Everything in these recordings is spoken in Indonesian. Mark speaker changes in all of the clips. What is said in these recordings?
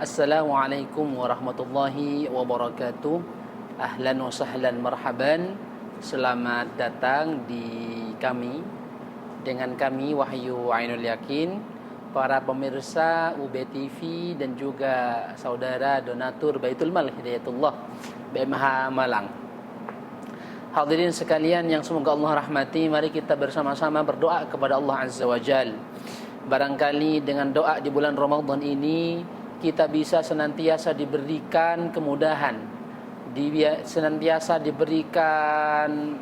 Speaker 1: Assalamualaikum warahmatullahi wabarakatuh. Ahlan wa sahlan marhaban. Selamat datang di dengan kami Wahyu Ainul Yakin, para pemirsa UB TV dan juga saudara donatur Baitul Mal Hidayatullah BMH Malang. Hadirin sekalian yang semoga Allah rahmati, mari kita bersama-sama berdoa kepada Allah Azza wa Jal. Barangkali dengan doa di bulan Ramadan ini kita bisa senantiasa diberikan kemudahan, senantiasa diberikan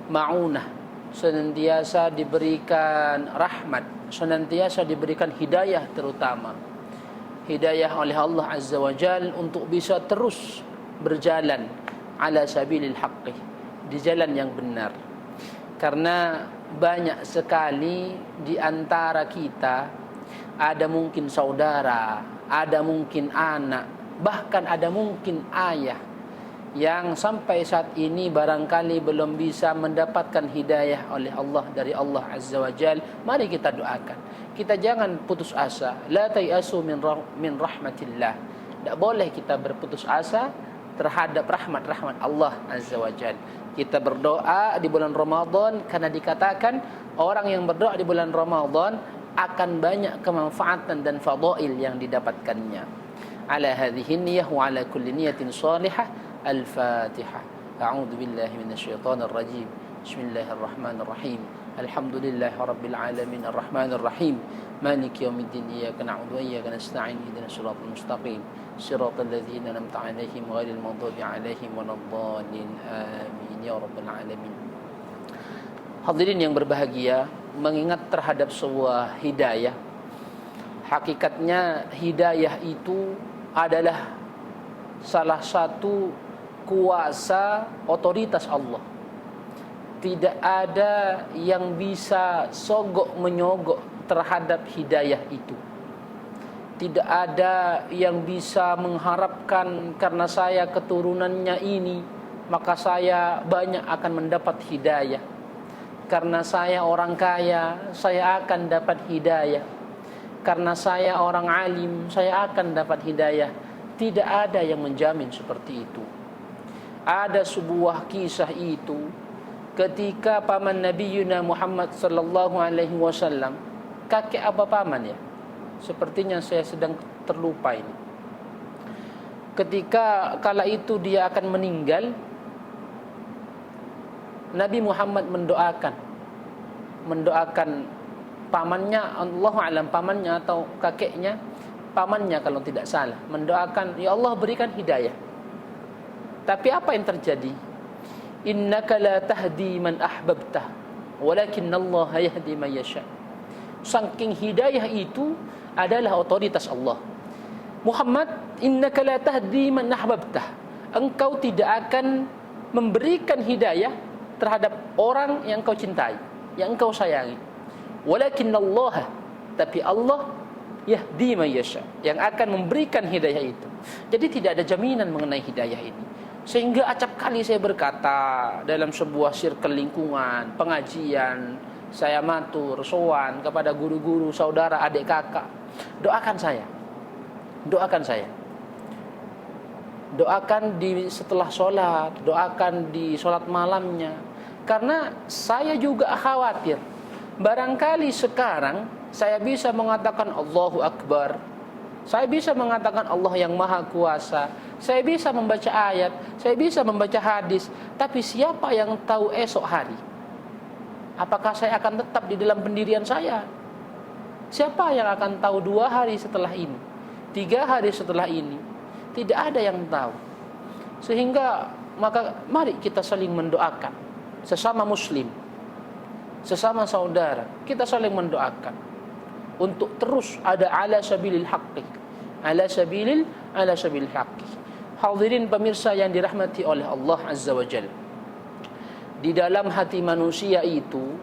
Speaker 1: ma'unah, senantiasa diberikan rahmat, senantiasa diberikan hidayah, terutama hidayah oleh Allah Azza wa Jal untuk bisa terus berjalan ala sabilil haqqi, di jalan yang benar. Karena banyak sekali di antara kita, ada mungkin saudara, ada mungkin anak, bahkan ada mungkin ayah yang sampai saat ini barangkali belum bisa mendapatkan hidayah oleh Allah, dari Allah Azza wa Jal. Mari kita doakan. Kita jangan putus asa. La tayasu min rahmatillah. Tak boleh kita berputus asa terhadap rahmat Allah Azza wa Jal. Kita berdoa di bulan Ramadan karena dikatakan orang yang berdoa di bulan Ramadan akan banyak kemanfaatan dan fadail yang didapatkannya. Ala hadhihi niyyah wa ala kulli niyatin salihah. Al-Fatihah. A'udzu billahi minasyaitonir rajim. Bismillahirrahmanirrahim. Alhamdulillahi rabbil alamin arrahmanir rahim. Maliki yaumiddin. Iyyaka na'budu wa iyyaka nasta'in. Ihdinas siratal mustaqim. Siratal ladzina an'amta 'alaihim ghairil maghdubi 'alaihim waladdallin. Amin ya rabbal alamin. Hadirin yang berbahagia, mengingat terhadap sebuah hidayah, hakikatnya hidayah itu adalah salah satu kuasa otoritas Allah. Tidak ada yang bisa sogok menyogok terhadap hidayah itu. Tidak ada yang bisa mengharapkan karena saya keturunannya ini maka saya banyak akan mendapat hidayah. Karena saya orang kaya, saya akan dapat hidayah. Karena saya orang alim, saya akan dapat hidayah. Tidak ada yang menjamin seperti itu. Ada sebuah kisah itu ketika paman Nabi Yuna Muhammad sallallahu alaihi wasallam, kakek apa paman ya? Sepertinya saya sedang terlupa ini. Ketika kala itu dia akan meninggal, Nabi Muhammad mendoakan pamannya, Allahu a'lam pamannya atau kakeknya, pamannya kalau tidak salah, mendoakan, ya Allah berikan hidayah. Tapi apa yang terjadi? Innaka la tahdi man ahbabtah, walakinnallaha yahdi man yasha. Saking hidayah itu adalah otoritas Allah. Muhammad, innaka la tahdi man ahbabtah. Engkau tidak akan memberikan hidayah terhadap orang yang kau cintai, yang engkau sayangi. Walakinnallaha, tapi Allah yahdi man yasha, yang akan memberikan hidayah itu. Jadi tidak ada jaminan mengenai hidayah ini. Sehingga acap kali saya berkata dalam sebuah circle lingkungan, pengajian, saya matur, sowan kepada guru-guru, saudara, adik kakak, doakan saya. Doakan saya. Doakan setelah sholat, doakan di sholat malamnya. Karena saya juga khawatir, barangkali sekarang saya bisa mengatakan Allahu Akbar, saya bisa mengatakan Allah yang Maha Kuasa, saya bisa membaca ayat, saya bisa membaca hadis, tapi siapa yang tahu esok hari? Apakah saya akan tetap di dalam pendirian saya? Siapa yang akan tahu 2 hari setelah ini, 3 hari setelah ini? Tidak ada yang tahu. Sehingga maka mari kita saling mendoakan sesama muslim, sesama saudara, kita saling mendoakan untuk terus ada ala sabilil haqqi, ala sabilil haqqi. Hadirin pemirsa yang dirahmati oleh Allah Azza wa Jalla, di dalam hati manusia itu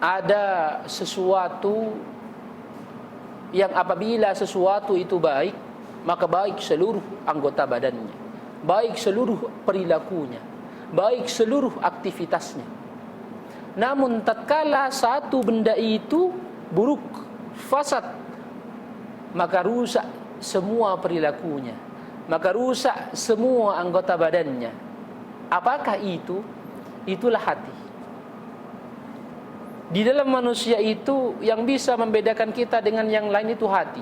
Speaker 1: ada sesuatu yang apabila sesuatu itu baik, maka baik seluruh anggota badannya, baik seluruh perilakunya, baik seluruh aktivitasnya. Namun tatkala satu benda itu buruk, fasad, maka rusak semua perilakunya, maka rusak semua anggota badannya. Apakah itu? Itulah hati. Di dalam manusia itu yang bisa membedakan kita dengan yang lain itu hati.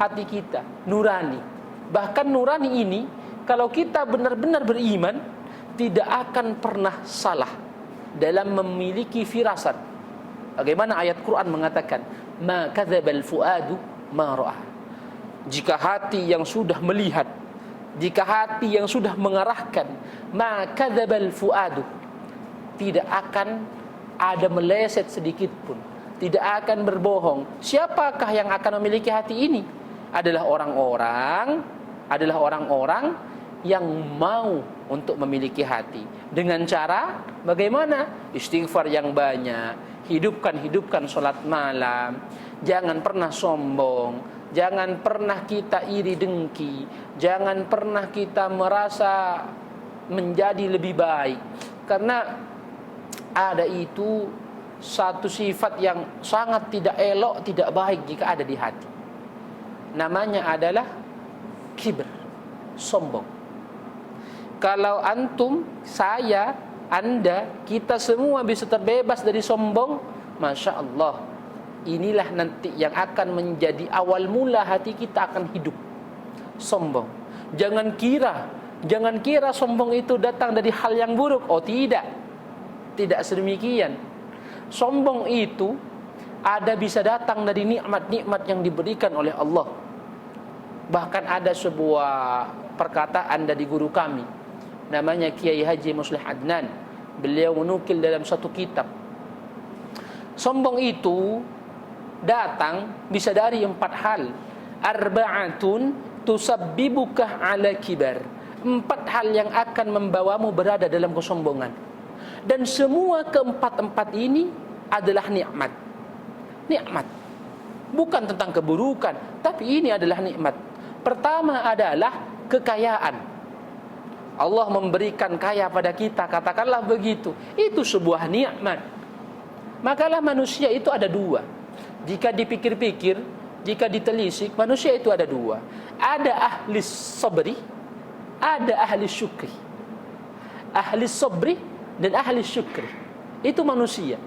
Speaker 1: Hati kita nurani. Bahkan nurani ini kalau kita benar-benar beriman tidak akan pernah salah dalam memiliki firasat. Bagaimana ayat Quran mengatakan, "Ma kadzabal fuadu ma ra'a." Jika hati yang sudah melihat, jika hati yang sudah mengarahkan, "Ma kadzabal fuadu," tidak akan ada meleset sedikit pun, tidak akan berbohong. Siapakah yang akan memiliki hati ini? Adalah orang-orang yang mau untuk memiliki hati. Dengan cara bagaimana? Istighfar yang banyak, hidupkan salat malam, jangan pernah sombong, jangan pernah kita iri dengki, jangan pernah kita merasa menjadi lebih baik. Karena ada itu satu sifat yang sangat tidak elok, tidak baik jika ada di hati. Namanya adalah kibr, sombong. Kalau antum, saya, anda, kita semua bisa terbebas dari sombong, Masya Allah, inilah nanti yang akan menjadi awal mula hati kita akan hidup. Sombong. Jangan kira sombong itu datang dari hal yang buruk. Oh tidak. Tidak sedemikian. Sombong itu bisa datang dari nikmat-nikmat yang diberikan oleh Allah. Bahkan ada sebuah perkataan dari guru kami, namanya Kiai Haji Muslih Adnan. Beliau menukil dalam satu kitab, sombong itu datang bisa dari 4 hal. Arba'atun tusabbibuka ala kibar. 4 hal yang akan membawamu berada dalam kesombongan. Dan semua keempat ini adalah nikmat. Nikmat. Bukan tentang keburukan, tapi ini adalah nikmat. Pertama adalah kekayaan. Allah memberikan kaya pada kita, katakanlah begitu. Itu sebuah nikmat. Makalah manusia itu ada 2. Jika dipikir-pikir, jika ditelisik, manusia itu ada 2. Ada ahli sabri, ada ahli syukri. Ahli sabri dan ahli syukri itu manusia.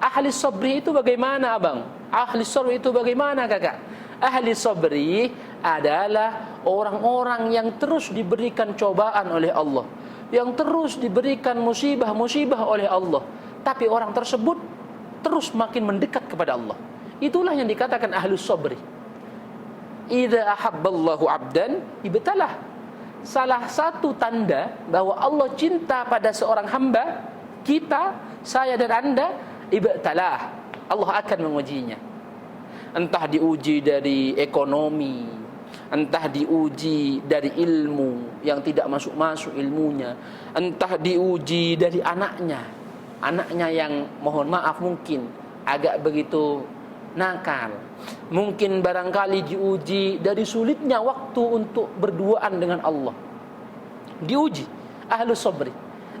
Speaker 1: Ahli sabri itu bagaimana abang? Ahli sabri itu bagaimana kakak? Ahli sabri adalah orang-orang yang terus diberikan cobaan oleh Allah, yang terus diberikan musibah-musibah oleh Allah, tapi orang tersebut terus makin mendekat kepada Allah. Itulah yang dikatakan ahli sabri. Idza ahabballahu 'abdan ibtalah. Salah satu tanda bahwa Allah cinta pada seorang hamba, kita, saya dan anda, ibtalah, Allah akan mengujinya. Entah diuji dari ekonomi, entah diuji dari ilmu yang tidak masuk-masuk ilmunya, entah diuji dari anaknya yang mohon maaf mungkin agak begitu nakal. Mungkin barangkali diuji dari sulitnya waktu untuk berduaan dengan Allah. Diuji ahlu sabri.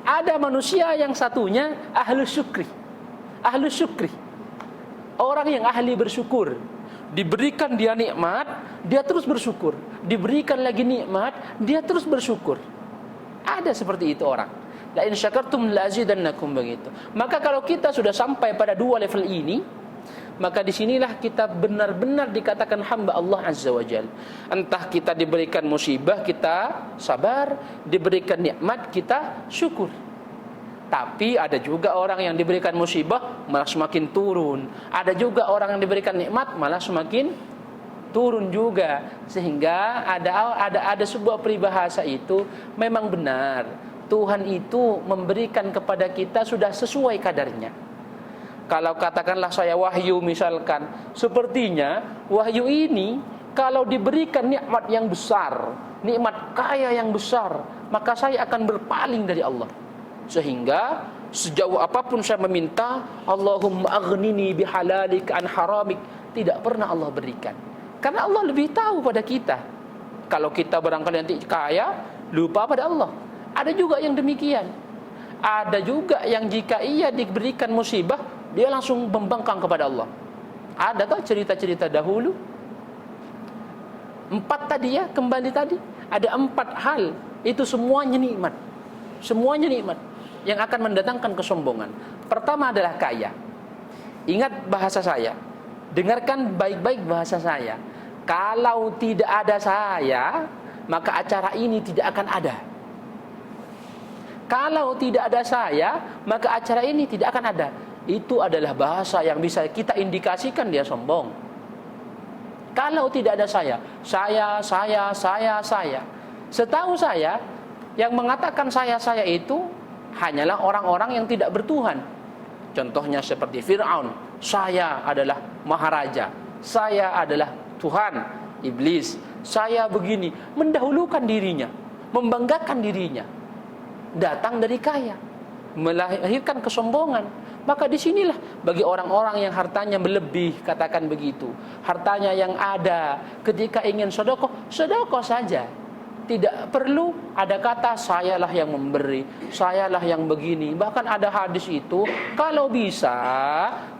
Speaker 1: Ada manusia yang satunya ahlu syukri. Ahlu syukri, orang yang ahli bersyukur. Diberikan dia nikmat, dia terus bersyukur. Diberikan lagi nikmat, dia terus bersyukur. Ada seperti itu orang. La in syakartum la azidannakum, begitu. Maka kalau kita sudah sampai pada 2 level ini, maka disinilah kita benar-benar dikatakan hamba Allah Azza wa Jal. Entah kita diberikan musibah, kita sabar, diberikan nikmat, kita syukur. Tapi ada juga orang yang diberikan musibah malah semakin turun. Ada juga orang yang diberikan nikmat malah semakin turun juga. Sehingga ada sebuah peribahasa itu memang benar. Tuhan itu memberikan kepada kita sudah sesuai kadarnya. Kalau katakanlah saya wahyu misalkan, sepertinya wahyu ini kalau diberikan nikmat yang besar, nikmat kaya yang besar, maka saya akan berpaling dari Allah. Sehingga sejauh apapun saya meminta, Allahumma aghnini bihalalik an haramik, tidak pernah Allah berikan. Karena Allah lebih tahu pada kita. Kalau kita barangkali nanti kaya, lupa pada Allah. Ada juga yang demikian. Ada juga yang jika ia diberikan musibah, dia langsung membangkang kepada Allah. Ada tak cerita-cerita dahulu? 4 tadi ya, kembali tadi. Ada 4 hal. Itu semuanya nikmat. Semuanya nikmat yang akan mendatangkan kesombongan. Pertama adalah kaya. Ingat bahasa saya. Dengarkan baik-baik bahasa saya. Kalau tidak ada saya, maka acara ini tidak akan ada. Kalau tidak ada saya, maka acara ini tidak akan ada. Itu adalah bahasa yang bisa kita indikasikan dia sombong. Kalau tidak ada saya. Setahu saya, yang mengatakan saya itu hanyalah orang-orang yang tidak bertuhan. Contohnya seperti Fir'aun, saya adalah maharaja, saya adalah Tuhan. Iblis, saya begini, mendahulukan dirinya, membanggakan dirinya, datang dari kaya, melahirkan kesombongan. Maka disinilah bagi orang-orang yang hartanya berlebih, katakan begitu, hartanya yang ada, ketika ingin sedekah, sedekah saja. Tidak perlu ada kata sayalah yang memberi, sayalah yang begini. Bahkan ada hadis itu, kalau bisa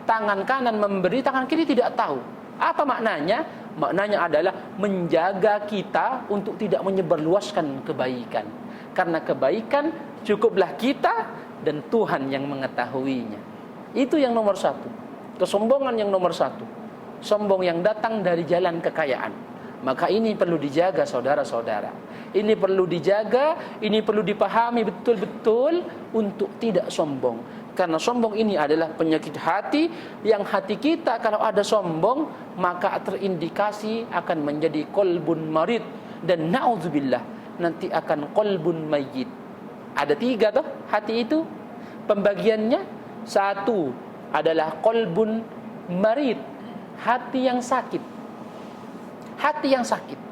Speaker 1: tangan kanan memberi, tangan kiri tidak tahu. Apa maknanya? Maknanya adalah menjaga kita untuk tidak menyebarluaskan kebaikan. Karena kebaikan cukuplah kita dan Tuhan yang mengetahuinya. Itu yang nomor 1. Kesombongan yang nomor 1. Sombong yang datang dari jalan kekayaan. Maka ini perlu dijaga saudara-saudara. Ini perlu dijaga, ini perlu dipahami betul-betul untuk tidak sombong. Karena sombong ini adalah penyakit hati, yang hati kita kalau ada sombong maka terindikasi akan menjadi qalbun marid, dan na'udzubillah nanti akan qalbun mayyit. Ada 3 toh hati itu pembagiannya. 1 adalah qalbun marid, hati yang sakit. Hati yang sakit.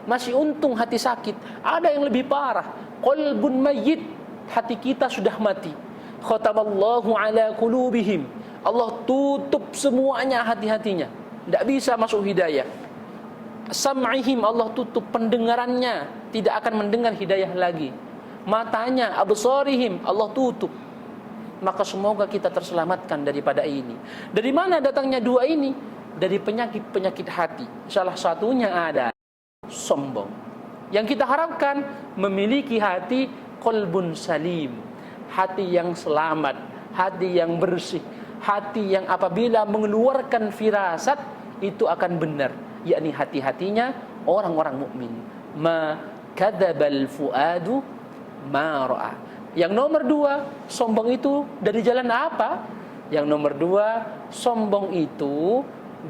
Speaker 1: Masih untung hati sakit. Ada yang lebih parah, qalbun mayyit, hati kita sudah mati. Khatamallahu ala qulubihim, Allah tutup semuanya hati-hatinya, tidak bisa masuk hidayah. Sam'ihim, Allah tutup pendengarannya, tidak akan mendengar hidayah lagi. Matanya, absarihim, Allah tutup. Maka semoga kita terselamatkan daripada ini. Dari mana datangnya 2 ini? Dari penyakit-penyakit hati. Salah satunya ada sombong. Yang kita harapkan memiliki hati qalbun salim, hati yang selamat, hati yang bersih, hati yang apabila mengeluarkan firasat itu akan benar, yakni hati-hatinya orang-orang mukmin. Ma kadzabal fuadu ma ra'a. Yang nomor 2, sombong itu dari jalan apa? Yang nomor 2, sombong itu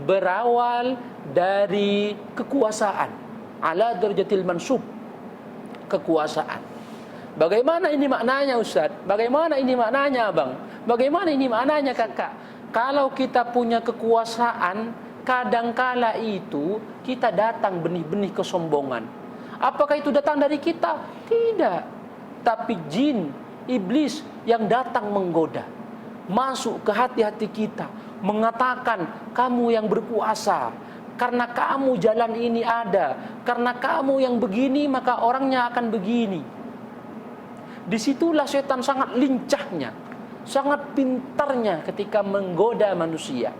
Speaker 1: berawal dari kekuasaan. Ala darjatil mansub, kekuasaan. Bagaimana ini maknanya Ustaz? Bagaimana ini maknanya Abang? Bagaimana ini maknanya Kakak? Kalau kita punya kekuasaan, kadangkala itu kita datang benih-benih kesombongan. Apakah itu datang dari kita? Tidak. Tapi jin, iblis yang datang menggoda, masuk ke hati-hati kita, mengatakan kamu yang berkuasa, karena kamu jalan ini ada, karena kamu yang begini maka orangnya akan begini. Disitulah setan sangat lincahnya, sangat pintarnya ketika menggoda manusia.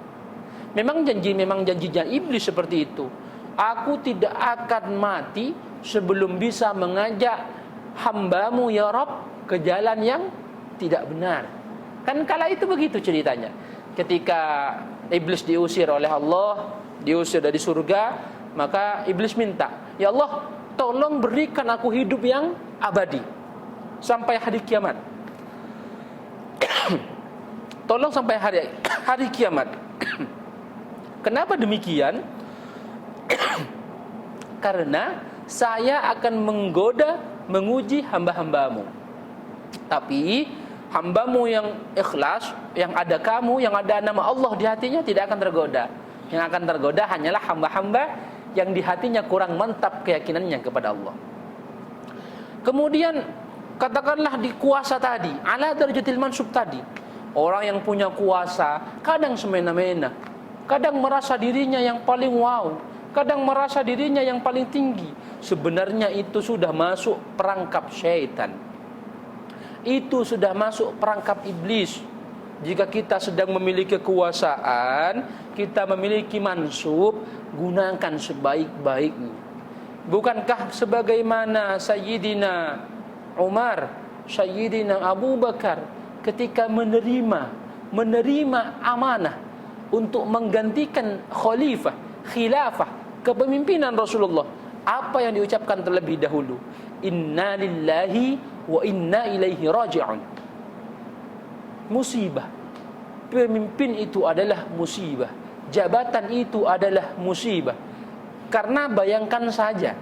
Speaker 1: Memang janjinya iblis seperti itu. Aku tidak akan mati sebelum bisa mengajak hambamu ya Rabb ke jalan yang tidak benar. Kan kala itu begitu ceritanya. Ketika iblis diusir oleh Allah, diusir dari surga, maka iblis minta, ya Allah, tolong berikan aku hidup yang abadi sampai hari kiamat. Tolong sampai hari kiamat. Kenapa demikian? Karena saya akan menggoda, menguji hamba-hambamu. Tapi hambamu yang ikhlas, yang ada kamu, yang ada nama Allah di hatinya, tidak akan tergoda. Yang akan tergoda hanyalah hamba-hamba yang di hatinya kurang mantap keyakinannya kepada Allah. Kemudian katakanlah di kuasa tadi, ala darjatil mansub tadi, orang yang punya kuasa kadang semena-mena, kadang merasa dirinya yang paling wow, kadang merasa dirinya yang paling tinggi. Sebenarnya itu sudah masuk perangkap syaitan, itu sudah masuk perangkap iblis. Jika kita sedang memiliki kekuasaan, kita memiliki mansub, gunakan sebaik-baiknya. Bukankah sebagaimana Sayyidina Umar, Sayyidina Abu Bakar ketika menerima amanah untuk menggantikan khilafah, kepemimpinan Rasulullah, apa yang diucapkan terlebih dahulu? Inna lillahi wa inna ilaihi raji'un. Musibah. Pemimpin itu adalah musibah. Jabatan itu adalah musibah. Karena bayangkan saja,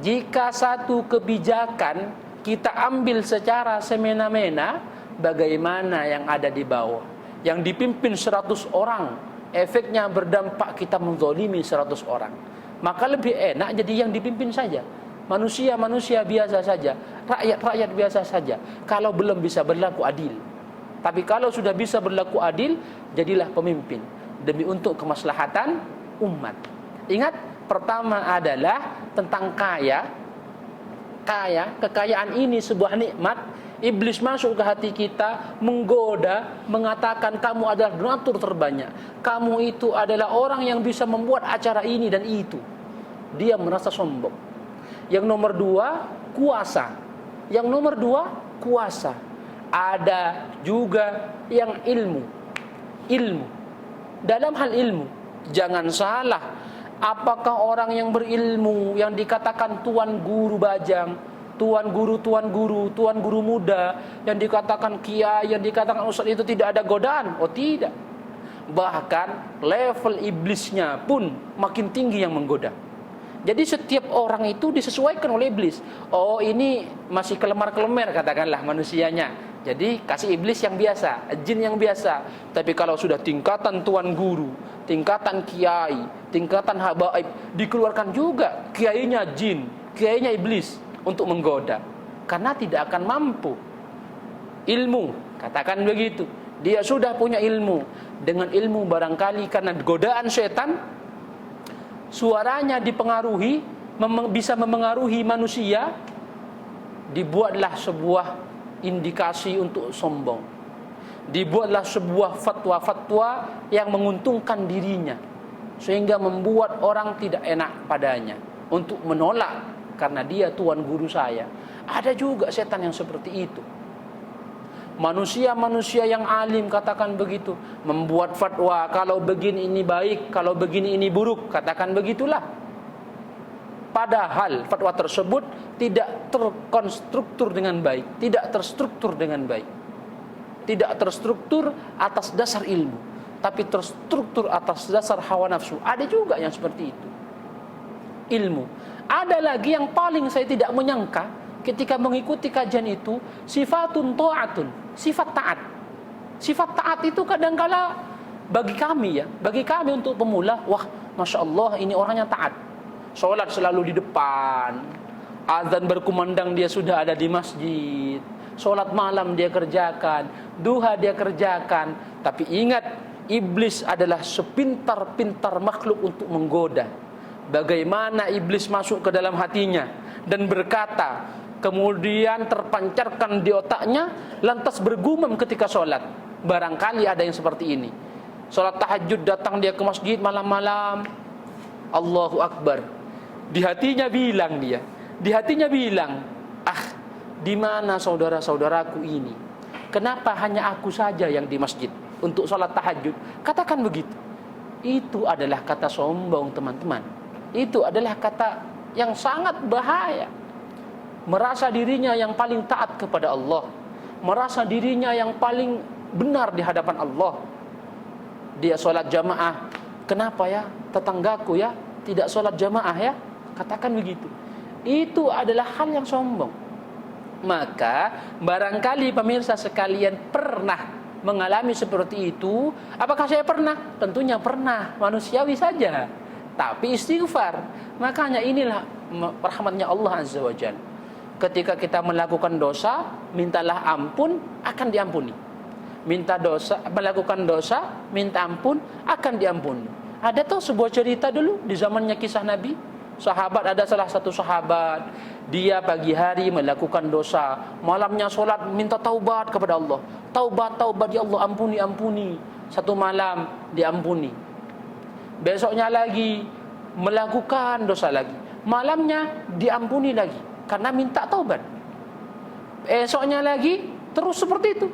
Speaker 1: jika satu kebijakan kita ambil secara semena-mena, bagaimana yang ada di bawah? Yang dipimpin 100 orang, efeknya berdampak kita menzalimi 100 orang. Maka lebih enak jadi yang dipimpin saja. Manusia biasa saja, rakyat biasa saja, kalau belum bisa berlaku adil. Tapi kalau sudah bisa berlaku adil, jadilah pemimpin demi untuk kemaslahatan umat. Ingat, pertama adalah tentang kaya. Kekayaan ini sebuah nikmat. Iblis masuk ke hati kita, menggoda, mengatakan kamu adalah donatur terbanyak, kamu itu adalah orang yang bisa membuat acara ini dan itu. Dia merasa sombong. Yang nomor dua, kuasa. Ada juga yang ilmu. Dalam hal ilmu, jangan salah. Apakah orang yang berilmu, yang dikatakan tuan guru bajang, tuan guru muda, yang dikatakan kiai, yang dikatakan ustaz, itu tidak ada godaan? Oh tidak. Bahkan level iblisnya pun makin tinggi yang menggoda. Jadi setiap orang itu disesuaikan oleh iblis. Oh ini masih kelemar-kelemar katakanlah manusianya, jadi kasih iblis yang biasa, jin yang biasa. Tapi kalau sudah tingkatan tuan guru, tingkatan kiai, tingkatan habaib, dikeluarkan juga kiainya jin, kiainya iblis untuk menggoda. Karena tidak akan mampu. Ilmu, katakan begitu. Dia sudah punya ilmu. Dengan ilmu barangkali karena godaan setan, suaranya dipengaruhi, bisa memengaruhi manusia, dibuatlah sebuah indikasi untuk sombong. Dibuatlah sebuah fatwa-fatwa yang menguntungkan dirinya, sehingga membuat orang tidak enak padanya untuk menolak karena dia tuan guru saya. Ada juga setan yang seperti itu. Manusia yang alim katakan begitu, membuat fatwa kalau begini ini baik, kalau begini ini buruk, katakan begitulah. Padahal fatwa tersebut tidak terkonstruktur dengan baik, tidak terstruktur dengan baik. Tidak terstruktur atas dasar ilmu, tapi terstruktur atas dasar hawa nafsu. Ada juga yang seperti itu. Ilmu. Ada lagi yang paling saya tidak menyangka ketika mengikuti kajian itu, sifatun ta'atun, sifat taat. Sifat taat itu kadangkala bagi kami untuk pemula, wah Masya Allah ini orangnya taat. Sholat selalu di depan, azan berkumandang dia sudah ada di masjid, sholat malam dia kerjakan, duha dia kerjakan. Tapi ingat, iblis adalah sepintar-pintar makhluk untuk menggoda. Bagaimana iblis masuk ke dalam hatinya dan berkata, kemudian terpancarkan di otaknya, lantas bergumam ketika sholat. Barangkali ada yang seperti ini. Sholat tahajud, datang dia ke masjid malam-malam, Allahu Akbar. Di hatinya bilang, di mana saudara-saudaraku ini? Kenapa hanya aku saja yang di masjid untuk sholat tahajud? Katakan begitu. Itu adalah kata sombong, teman-teman. Itu adalah kata yang sangat bahaya. Merasa dirinya yang paling taat kepada Allah, merasa dirinya yang paling benar di hadapan Allah. Dia sholat jamaah, kenapa ya tetanggaku ya tidak sholat jamaah ya? Katakan begitu. Itu adalah hal yang sombong. Maka barangkali pemirsa sekalian pernah mengalami seperti itu. Apakah saya pernah? Tentunya pernah, manusiawi saja. Tapi istighfar. Makanya inilah rahmatnya Allah Azza wa Jalla. Ketika kita melakukan dosa, mintalah ampun, akan diampuni. Melakukan dosa, minta ampun, akan diampuni. Ada tuh sebuah cerita dulu di zamannya kisah Nabi. Ada salah satu sahabat, dia pagi hari melakukan dosa, malamnya sholat minta taubat kepada Allah. Taubat ya Allah, ampuni. Satu malam diampuni. Besoknya lagi melakukan dosa lagi, malamnya diampuni lagi karena minta taubat. Esoknya lagi terus seperti itu.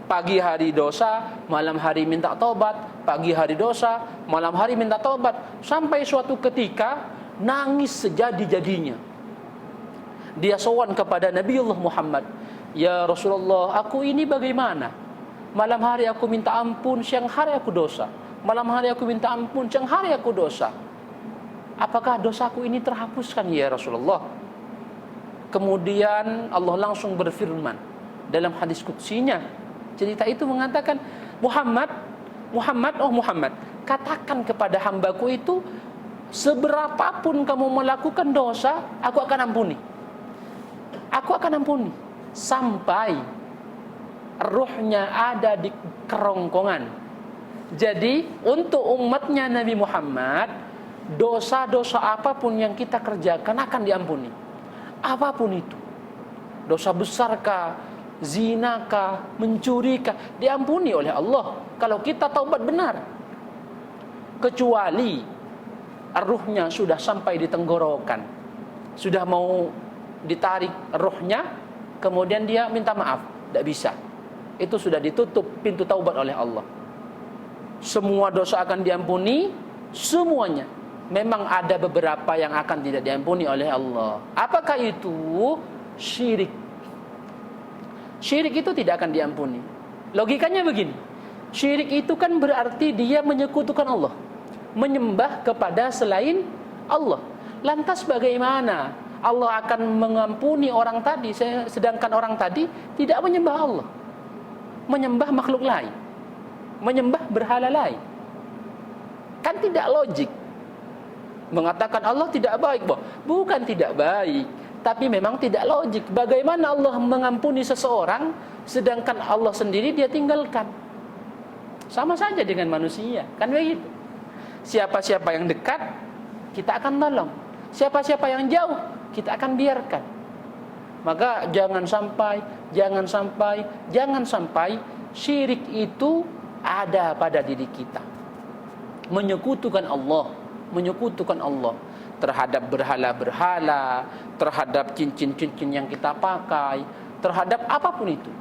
Speaker 1: Pagi hari dosa, malam hari minta taubat, pagi hari dosa, malam hari minta taubat, sampai suatu ketika nangis sejadi-jadinya. Dia sowan kepada Nabiullah Muhammad, "Ya Rasulullah, aku ini bagaimana? Malam hari aku minta ampun, siang hari aku dosa. Malam hari aku minta ampun, siang hari aku dosa. Apakah dosaku ini terhapuskan ya Rasulullah?" Kemudian Allah langsung berfirman dalam hadis qudsinya. Cerita itu mengatakan, Muhammad, oh Muhammad, katakan kepada hambaku itu, seberapapun kamu melakukan dosa, aku akan ampuni. Aku akan ampuni sampai ruhnya ada di kerongkongan. Jadi untuk umatnya Nabi Muhammad, dosa-dosa apapun yang kita kerjakan akan diampuni. Apapun itu, dosa besarkah, zinakah, mencurikah, diampuni oleh Allah kalau kita taubat benar. Kecuali ruhnya sudah sampai di tenggorokan, sudah mau ditarik ruhnya, kemudian dia minta maaf, tidak bisa. Itu sudah ditutup pintu taubat oleh Allah. Semua dosa akan diampuni, semuanya. Memang ada beberapa yang akan tidak diampuni oleh Allah. Apakah itu? Syirik. Syirik itu tidak akan diampuni. Logikanya begini, syirik itu kan berarti dia menyekutukan Allah, menyembah kepada selain Allah. Lantas bagaimana Allah akan mengampuni orang tadi, sedangkan orang tadi tidak menyembah Allah, menyembah makhluk lain, menyembah berhala lain? Kan tidak logik. Mengatakan Allah tidak baik, bukan tidak baik, tapi memang tidak logik. Bagaimana Allah mengampuni seseorang sedangkan Allah sendiri dia tinggalkan? Sama saja dengan manusia, kan begitu. Siapa-siapa yang dekat kita akan tolong, siapa-siapa yang jauh kita akan biarkan. Maka jangan sampai syirik itu ada pada diri kita. Menyekutukan Allah terhadap berhala-berhala, terhadap cincin-cincin yang kita pakai, terhadap apapun itu.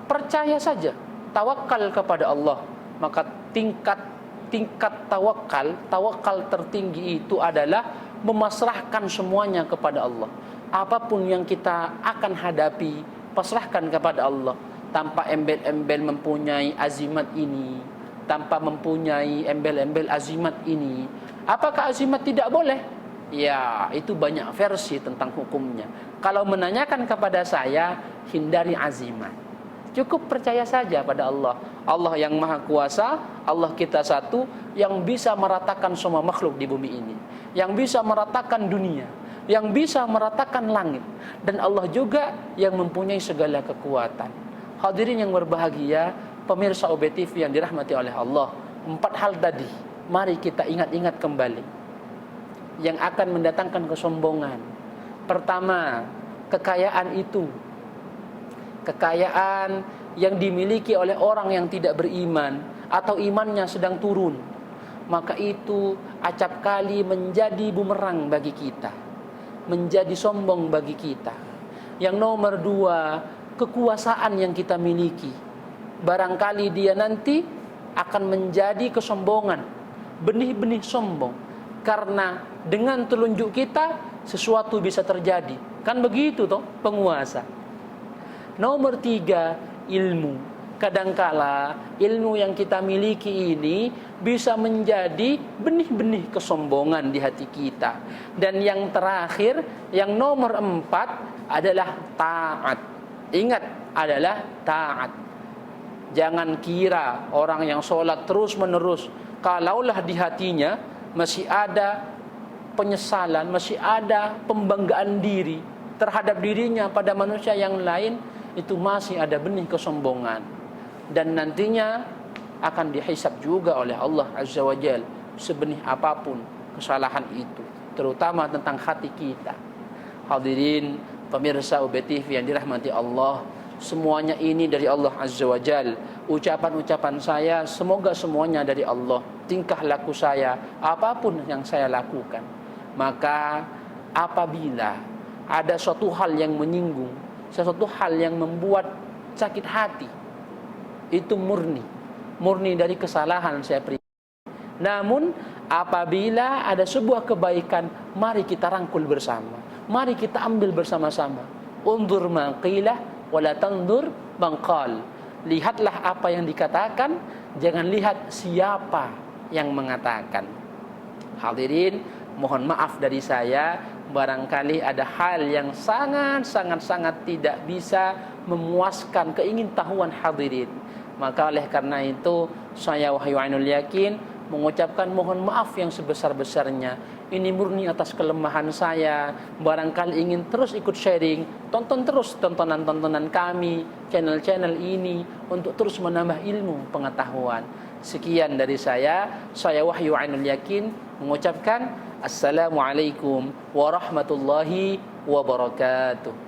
Speaker 1: Percaya saja, tawakal kepada Allah. Maka tingkat tawakal tertinggi itu adalah memasrahkan semuanya kepada Allah. Apapun yang kita akan hadapi, pasrahkan kepada Allah, tanpa embel-embel mempunyai azimat ini, tanpa mempunyai embel-embel azimat ini. Apakah azimat tidak boleh? Ya, itu banyak versi tentang hukumnya. Kalau menanyakan kepada saya, hindari azimat. Cukup percaya saja pada Allah. Allah yang maha kuasa, Allah kita satu, yang bisa meratakan semua makhluk di bumi ini, yang bisa meratakan dunia, yang bisa meratakan langit. Dan Allah juga yang mempunyai segala kekuatan. Hadirin yang berbahagia, pemirsa OBTV yang dirahmati oleh Allah, 4 hal tadi mari kita ingat-ingat kembali yang akan mendatangkan kesombongan. Pertama, kekayaan itu, kekayaan yang dimiliki oleh orang yang tidak beriman atau imannya sedang turun, maka itu acap kali menjadi bumerang bagi kita, menjadi sombong bagi kita. Yang nomor 2, kekuasaan yang kita miliki, barangkali dia nanti akan menjadi kesombongan, benih-benih sombong, karena dengan telunjuk kita sesuatu bisa terjadi. Kan begitu toh penguasa. Nomor 3, ilmu. Kadangkala ilmu yang kita miliki ini bisa menjadi benih-benih kesombongan di hati kita. Dan yang terakhir, yang nomor 4 adalah taat. Ingat, adalah taat. Jangan kira orang yang sholat terus-menerus, kalaulah di hatinya masih ada penyesalan, masih ada pembanggaan diri terhadap dirinya pada manusia yang lain, itu masih ada benih kesombongan. Dan nantinya akan dihisab juga oleh Allah Azza wa Jal sebenih apapun kesalahan itu, terutama tentang hati kita. Hadirin pemirsa OBTV yang dirahmati Allah, semuanya ini dari Allah Azza wa Jal. Ucapan-ucapan saya semoga semuanya dari Allah. Tingkah laku saya, apapun yang saya lakukan, maka apabila ada suatu hal yang menyinggung, sesuatu hal yang membuat sakit hati, itu murni dari kesalahan saya pribadi. Namun apabila ada sebuah kebaikan, mari kita rangkul bersama, mari kita ambil bersama-sama. Undur ma qila wala tandur man qal. Lihatlah apa yang dikatakan, jangan lihat siapa yang mengatakan. Hadirin, mohon maaf dari saya, barangkali ada hal yang sangat tidak bisa memuaskan keingintahuan hadirin. Maka oleh karena itu, saya Wahyu Ainul Yakin mengucapkan mohon maaf yang sebesar-besarnya. Ini murni atas kelemahan saya. Barangkali ingin terus ikut sharing, tonton terus tontonan-tontonan kami, channel-channel ini, untuk terus menambah ilmu pengetahuan. Sekian dari saya Wahyu Ainul Yakin mengucapkan Assalamualaikum warahmatullahi wabarakatuh.